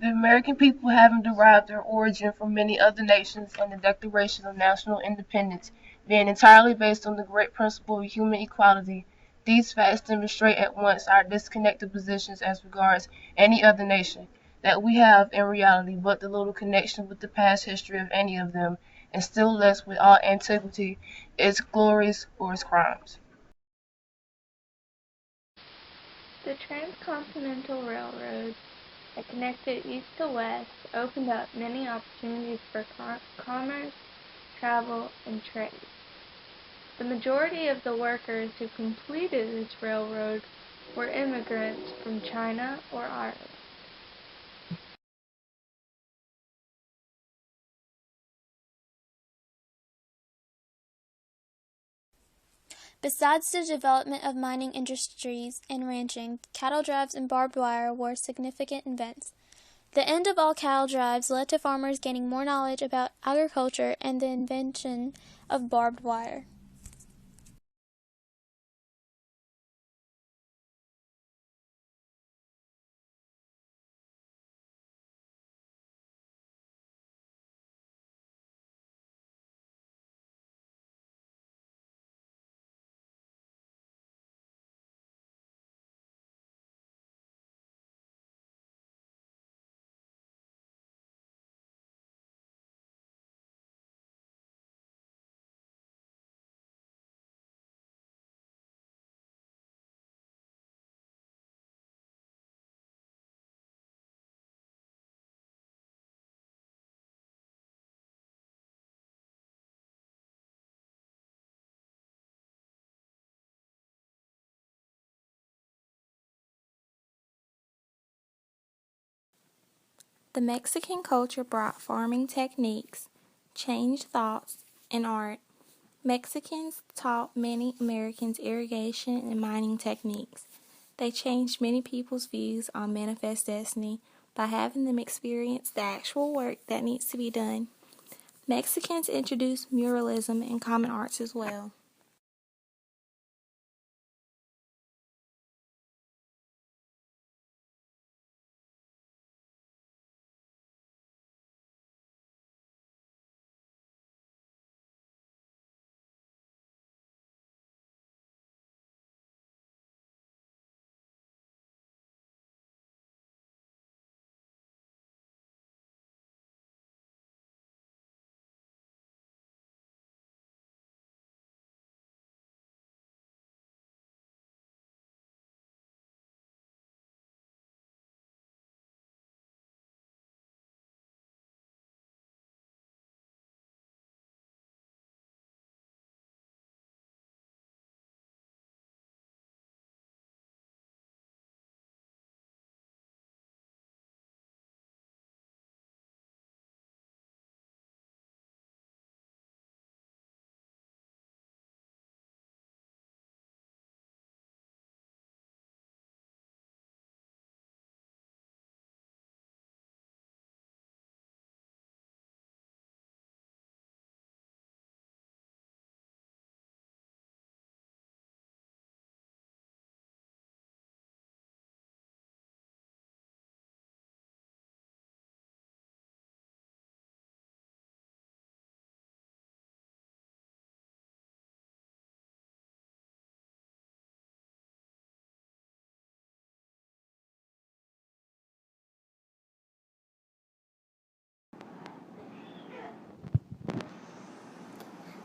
The American people having derived their origin from many other nations and the Declaration of National Independence being entirely based on the great principle of human equality, these facts demonstrate at once our disconnected positions as regards any other nation, that we have in reality but the little connection with the past history of any of them, and still less with all antiquity, its glories or its crimes. The Transcontinental Railroad that connected east to west opened up many opportunities for commerce, travel, and trade. The majority of the workers who completed this railroad were immigrants from China or Ireland. Besides the development of mining industries and ranching, cattle drives and barbed wire were significant events. The end of all cattle drives led to farmers gaining more knowledge about agriculture and the invention of barbed wire. The Mexican culture brought farming techniques, changed thoughts, and art. Mexicans taught many Americans irrigation and mining techniques. They changed many people's views on manifest destiny by having them experience the actual work that needs to be done. Mexicans introduced muralism and common arts as well.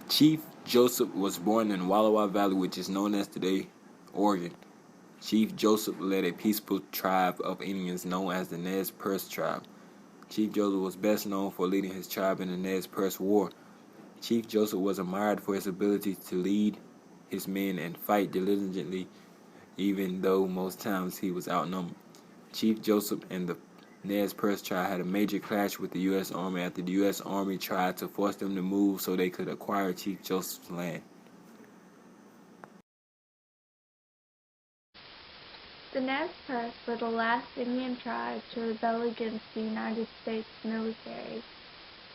Chief Joseph was born in Wallowa Valley, which is known as today Oregon. Chief Joseph led a peaceful tribe of Indians known as the Nez Perce tribe. Chief Joseph was best known for leading his tribe in the Nez Perce War. Chief Joseph was admired for his ability to lead his men and fight diligently, even though most times he was outnumbered. Chief Joseph and the Nez Perce tribe had a major clash with the U.S. Army after the U.S. Army tried to force them to move so they could acquire Chief Joseph's land. The Nez Perce were the last Indian tribe to rebel against the United States military.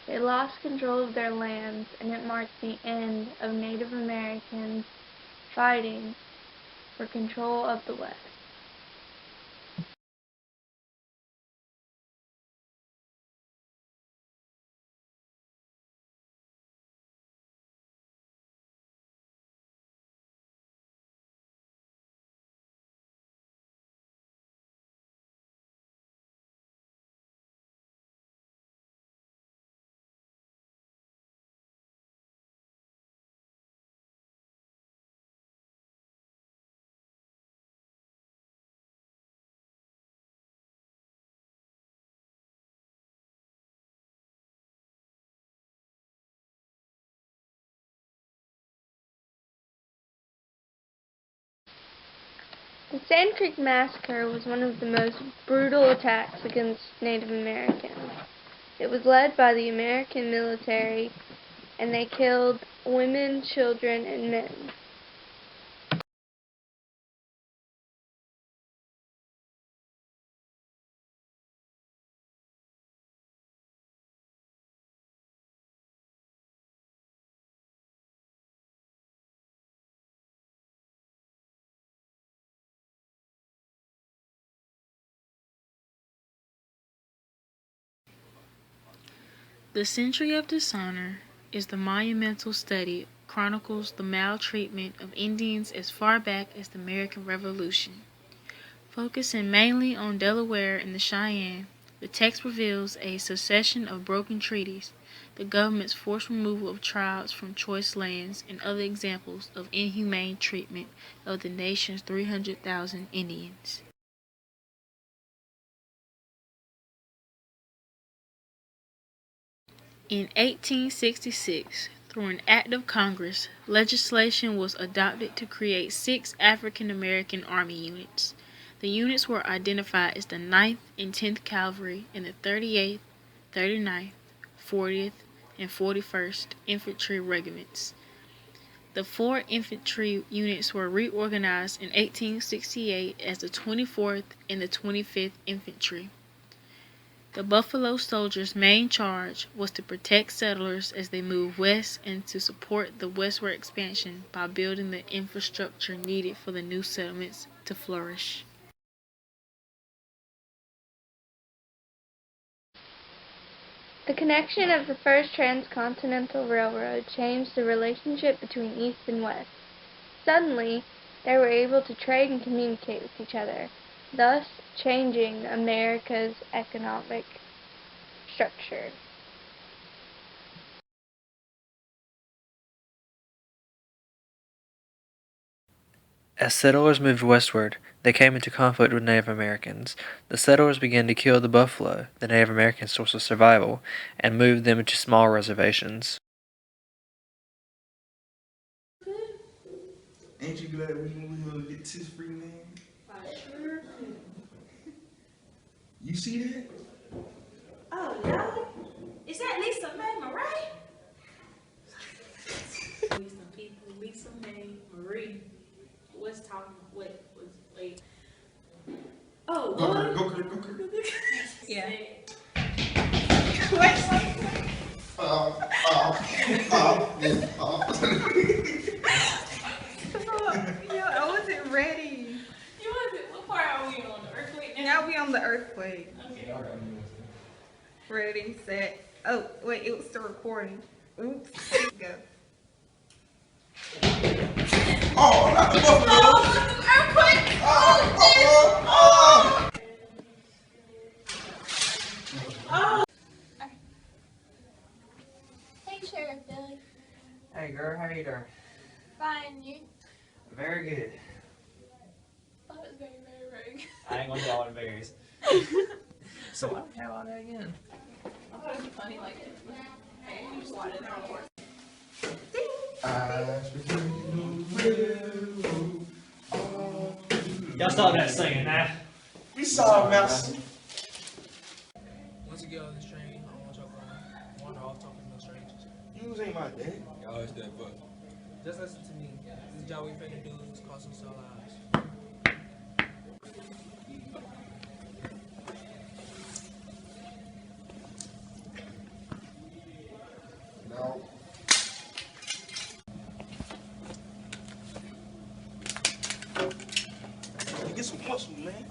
They lost control of their lands, and it marked the end of Native Americans fighting for control of the West. The Sand Creek Massacre was one of the most brutal attacks against Native Americans. It was led by the American military, and they killed women, children, and men. The Century of Dishonor is the monumental study chronicles the maltreatment of Indians as far back as the American Revolution. Focusing mainly on Delaware and the Cheyenne, the text reveals a succession of broken treaties, the government's forced removal of tribes from choice lands, and other examples of inhumane treatment of the nation's 300,000 Indians. In 1866, through an act of Congress, legislation was adopted to create 6 African American Army units. The units were identified as the 9th and 10th Cavalry and the 38th, 39th, 40th, and 41st Infantry Regiments. The 4 infantry units were reorganized in 1868 as the 24th and the 25th Infantry. The Buffalo Soldiers' main charge was to protect settlers as they moved west and to support the westward expansion by building the infrastructure needed for the new settlements to flourish. The connection of the first transcontinental railroad changed the relationship between East and West. Suddenly, they were able to trade and communicate with each other, thus changing America's economic structure. As settlers moved westward, they came into conflict with Native Americans. The settlers began to kill the buffalo, the Native American source of survival, and moved them into small reservations. Ain't you glad we gonna get this free, man? Sure. You see that? Oh, no. Is that Lisa Mae Marie? Some people, Lisa Mae Marie. Was talking, wait. Oh, what? Go, Kurt. Yeah. I wasn't ready. You wasn't, what part are we on? The earthquake now? Now we on the earthquake. Okay. Ready, set. Oh, wait, it was still recording. Oops. Go. Oh, not the buffalo! Earthquake! Hey, Sheriff Billy. Hey girl, how you doing? Fine, you? Very good. Thought it was very, very, very good. I ain't gonna do all the berries. So why don't we have all that again? I thought it'd be funny, like, hey, you just wanted it on board. Y'all stop that singing now. We saw a mouse. Once you get on this train, I want y'all to wander off talking to no strangers. You ain't my dad. Y'all is that fuck. Just listen to me. This job we finna do is cost us our lives. No. Get some muscle, man.